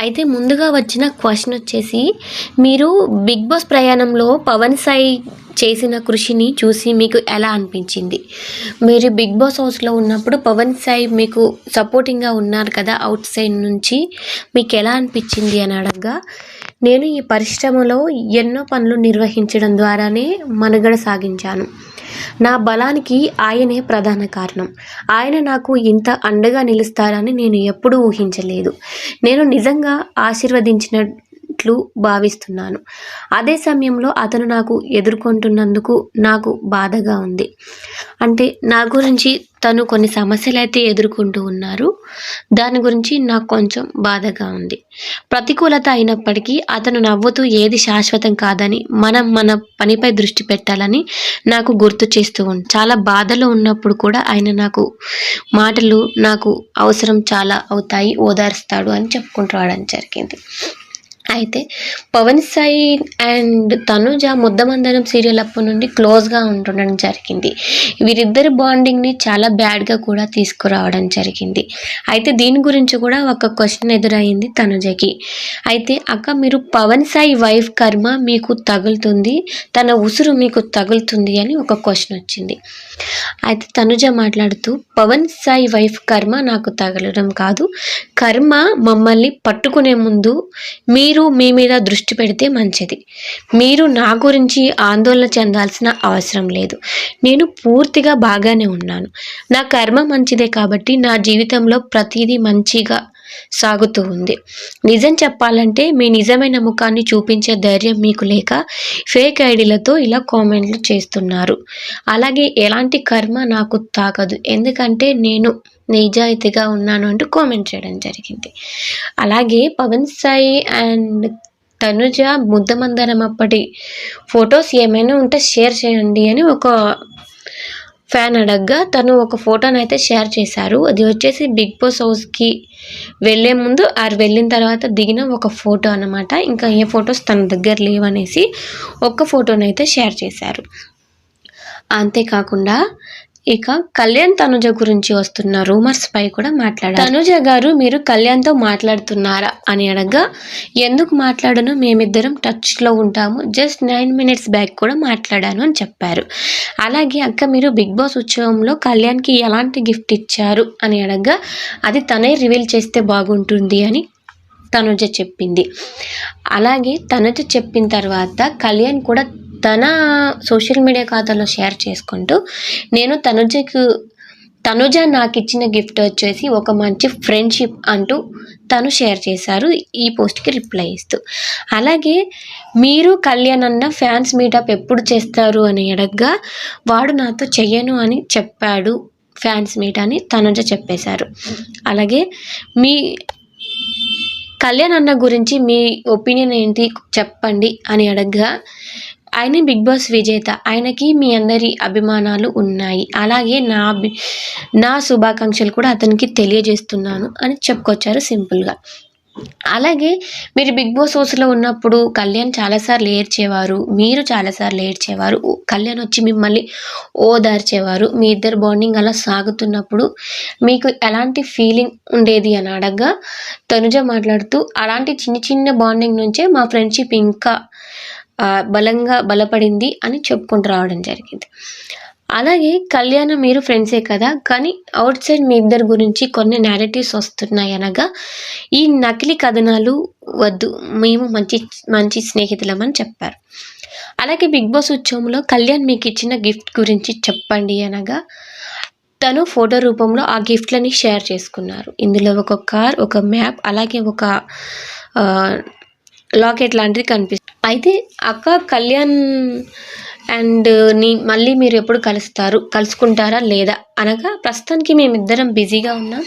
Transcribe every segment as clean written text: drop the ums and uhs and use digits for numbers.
అయితే ముందుగా వచ్చిన క్వశ్చన్ వచ్చేసి, మీరు 'బిగ్ బాస్' ప్రయాణంలో పవన్ సాయి చేసిన కృషిని చూసి మీకు ఎలా అనిపించింది? మీరు 'బిగ్ బాస్' హౌస్‌లో ఉన్నప్పుడు పవన్ సాయి మీకు సపోర్టింగ్‌గా ఉన్నారు కదా! ఔట్ సైడ్ నుంచి. మీకెలా అనిపించింది అని అడగ్గా, నేను ఈ పరిశ్రమలో ఎన్నో పనులు నిర్వహించడం ద్వారానే మనుగడ సాగించాను. నా బలానికి ఆయనే ప్రధాన కారణం. ఆయన నాకు ఇంత అండగా నిలుస్తారని నేను ఎప్పుడూ ఊహించలేదు. నేను నిజంగా ఆశీర్వదించినట్లు భావిస్తున్నాను. అదే సమయంలో అతను నాకు ఎదుర్కొంటున్నందుకు నాకు బాధగా ఉంది. అంటే నా గురించి తను కొన్ని సమస్యలైతే ఎదుర్కొంటూ ఉన్నారు. దాని గురించి నాకు కొంచెం బాధగా ఉంది. ప్రతికూలత అయినప్పటికీ అతను నవ్వుతూ ఏది శాశ్వతం కాదని, మనం మన పనిపై దృష్టి పెట్టాలని నాకు గుర్తు చేస్తూ చాలా బాధలో ఉన్నప్పుడు కూడా ఆయన మాటలు నాకు అవసరం చాలా అవుతాయి, ఓదారుస్తాడు అని చెప్పుకుంటూ రావడం జరిగింది. అయితే పవన్ సాయి అండ్ తనుజ ముద్దమందరం సీరియల్ అప్పటి నుండి క్లోజ్గా ఉంటుండడం జరిగింది. వీరిద్దరి బాండింగ్ని చాలా బ్యాడ్గా కూడా తీసుకురావడం జరిగింది. అయితే దీని గురించి కూడా ఒక క్వశ్చన్ ఎదురైంది తనుజకి. అయితే అక్క, మీరు పవన్ సాయి వైఫ్ కర్మ మీకు తగులుతుంది, తన ఉసురు మీకు తగులుతుంది అని ఒక క్వశ్చన్ వచ్చింది. అయితే తనుజ మాట్లాడుతూ, పవన్ సాయి వైఫ్ కర్మ నాకు తగలడం కాదు, కర్మ మమ్మల్ని పట్టుకునే ముందు మీరు మీ మీద దృష్టి పెడితే మంచిది. మీరు నా గురించి ఆందోళన చెందాల్సిన అవసరం లేదు. నేను పూర్తిగా బాగానే ఉన్నాను. నా కర్మ మంచిదే కాబట్టి నా జీవితంలో ప్రతిదీ మంచిగా సాగుతూ ఉంది. నిజం చెప్పాలంటే మీ నిజమైన ముఖాన్ని చూపించే ధైర్యం మీకు లేక ఫేక్ ఐడీలతో ఇలా కామెంట్లు చేస్తున్నారు. అలాగే ఎలాంటి కర్మ నాకు తాకదు, ఎందుకంటే నేను నిజాయితీగా ఉన్నాను అంటూ కామెంట్ చేయడం జరిగింది. అలాగే పవన్ సాయి అండ్ తనుజ ముద్దమందరం అప్పటి ఫొటోస్ ఏమైనా ఉంటే షేర్ చేయండి అని ఒక ఫ్యాన్ అడగ్గా తను ఒక ఫోటోని అయితే షేర్ చేశారు. అది వచ్చేసి బిగ్ బాస్ హౌస్కి వెళ్ళే ముందు వెళ్ళిన తర్వాత దిగిన ఒక ఫోటో అన్నమాట. ఇంకా ఏ ఫొటోస్ తన దగ్గర లేవనేసి ఒక్క ఫోటోని అయితే షేర్ చేశారు. అంతేకాకుండా ఇక కళ్యాణ్ తనుజ గురించి వస్తున్న రూమర్స్ పై కూడా మాట్లాడారు. తనుజ గారు, మీరు కళ్యాణ్తో మాట్లాడుతున్నారా అని అడగ్గా, ఎందుకు మాట్లాడను, మేమిద్దరం టచ్లో ఉంటాము, జస్ట్ 9 minutes బ్యాక్ కూడా మాట్లాడాను అని చెప్పారు. అలాగే అక్క, మీరు బిగ్ బాస్ ఉత్సవంలో కళ్యాణ్కి ఎలాంటి గిఫ్ట్ ఇచ్చారు అని అడగ్గా, అది తనే రివీల్ చేస్తే బాగుంటుంది అని తనుజ చెప్పింది. అలాగే తనుజ చెప్పిన తర్వాత కళ్యాణ్ కూడా తన సోషల్ మీడియా ఖాతాలో షేర్ చేసుకుంటూ, నేను తనుజ నాకు ఇచ్చిన గిఫ్ట్ వచ్చేసి ఒక మంచి ఫ్రెండ్షిప్ అంటూ తను షేర్ చేశారు ఈ పోస్ట్కి రిప్లై ఇస్తూ. అలాగే మీరు కళ్యాణ్ అన్న ఫ్యాన్స్ మీటప్ ఎప్పుడు చేస్తారు అని అడగ్గా, వాడు నాతో చెయ్యను అని చెప్పాడు ఫ్యాన్స్ మీట్ అని తనుజ చెప్పేశారు. అలాగే మీ కళ్యాణ్ అన్న గురించి మీ ఒపీనియన్ ఏంటి చెప్పండి అని అడగ్గా, ఆయన బిగ్ బాస్ విజేత, ఆయనకి మీ అందరి అభిమానాలు ఉన్నాయి, అలాగే నా శుభాకాంక్షలు కూడా అతనికి తెలియజేస్తున్నాను అని చెప్పుకొచ్చారు సింపుల్గా. అలాగే మీరు బిగ్ బాస్ హౌస్లో ఉన్నప్పుడు కళ్యాణ్ చాలాసార్లు ఏడ్చేవారు, మీరు చాలాసార్లు ఏడ్చేవారు, కళ్యాణ్ వచ్చి మిమ్మల్ని ఓదార్చేవారు. మీ ఇద్దరు బాండింగ్ అలా సాగుతున్నప్పుడు మీకు ఎలాంటి ఫీలింగ్ ఉండేది అని అడగ్గా, తనుజ మాట్లాడుతూ, అలాంటి చిన్న చిన్న బాండింగ్ నుంచే మా ఫ్రెండ్షిప్ ఇంకా బలపడింది అని చెప్పుకుంటూ రావడం జరిగింది. అలాగే కళ్యాణ్, మీరు ఫ్రెండ్సే కదా, కానీ అవుట్ సైడ్ మీ ఇద్దరు గురించి కొన్ని నేరేటివ్స్ వస్తున్నాయి అనగా, ఈ నకిలీ కథనాలు వద్దు, మేము మంచి స్నేహితులమని చెప్పారు. అలాగే బిగ్ బాస్ ఉత్సవంలో కళ్యాణ్ మీకు ఇచ్చిన గిఫ్ట్ గురించి చెప్పండి అనగా, తను ఫోటో రూపంలో ఆ గిఫ్ట్లని షేర్ చేసుకున్నారు. ఇందులో ఒక కార్, ఒక మ్యాప్, అలాగే ఒక లాకెట్ లాంటిది కనిపిస్తుంది. అయితే అక్క, కళ్యాణ్ అండ్ మళ్ళీ మీరు ఎప్పుడు కలుసుకుంటారా లేదా అనగా, ప్రస్తుతానికి మేమిద్దరం బిజీగా ఉన్నాం,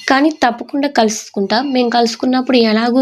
కానీ తప్పకుండా కలుసుకుంటాం. మేము కలుసుకున్నప్పుడు ఎలాగో